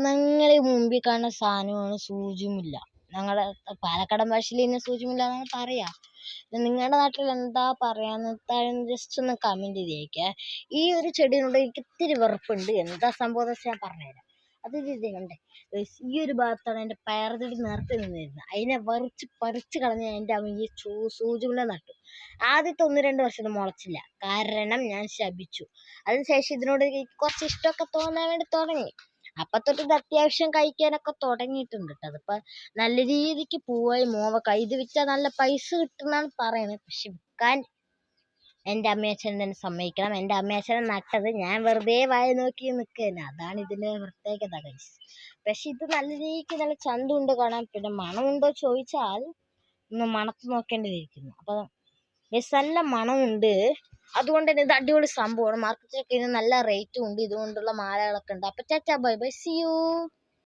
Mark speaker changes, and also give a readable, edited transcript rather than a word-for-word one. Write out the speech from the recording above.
Speaker 1: ഞങ്ങള് മുമ്പിൽ കാണുന്ന സാധനമാണ് സൂചിമുല്ല. ഞങ്ങളുടെ പാലക്കാടൻ ഭാഷയിൽ ഇതിനെ സൂചിമുല്ല എന്നാണ് പറയാ. നിങ്ങളുടെ നാട്ടിൽ എന്താ പറയാന്ന് ജസ്റ്റ് ഒന്ന് കമന്റ് ചെയ്തേക്കേ. ഈ ഒരു ചെടിയോട് എനിക്ക് ഇത്തിരി വെറുപ്പുണ്ട്. എന്താ സംഭവം എന്ന് വെച്ചാൽ ഞാൻ പറഞ്ഞുതരാം. അത് ഇത് കണ്ടേ, ഈ ഒരു ഭാഗത്താണ് എൻ്റെ പയറുചെടി നേരത്തെ നിന്നിരുന്നത്. അതിനെ പറിച്ച് കളഞ്ഞ് എൻ്റെ അമ്മ ഈ സൂചിമുല്ല നട്ടു. ആദ്യത്തെ 1-2 വർഷം മുളച്ചില്ല, കാരണം ഞാൻ ശപിച്ചു. അതിനുശേഷം ഇതിനോട് കുറച്ച് ഇഷ്ടമൊക്കെ തോന്നാൻ വേണ്ടി തുടങ്ങി. അപ്പൊ തൊട്ട് ഇത് അത്യാവശ്യം കഴിക്കാനൊക്കെ തുടങ്ങിയിട്ടുണ്ട് കേട്ടോ. അതിപ്പോ നല്ല രീതിക്ക് പൂവായി മോവക്കായി. ഇത് വിറ്റാൽ നല്ല പൈസ കിട്ടുന്നാണ് പറയുന്നത്. പക്ഷെ വിൽക്കാൻ എൻ്റെ അമ്മയച്ഛൻ തന്നെ സമ്മതിക്കണം. എൻ്റെ അമ്മയച്ഛനെ നട്ടത് ഞാൻ വെറുതെ വായ നോക്കി നിൽക്കുകയാണ്. അതാണ് ഇതിന്റെ പ്രത്യേകത ഗൈസ്. പക്ഷെ ഇത് നല്ല രീതിക്ക് നല്ല ചന്തമുണ്ട് കാണാൻ. പിന്നെ മണമുണ്ടോ ചോദിച്ചാൽ ഒന്ന് മണത്ത് നോക്കേണ്ടിയിരിക്കുന്നു. അപ്പൊ ഗൈസ് നല്ല മണമുണ്ട്. അതുകൊണ്ട് തന്നെ ഇത് അടിപൊളി സംഭവമാണ്. മാർക്കറ്റിലൊക്കെ ഇതിന് നല്ല റേറ്റും ഉണ്ട്. ഇതുകൊണ്ടുള്ള മാലകളൊക്കെ ഉണ്ട്. അപ്പൊ tata bye bye, see U.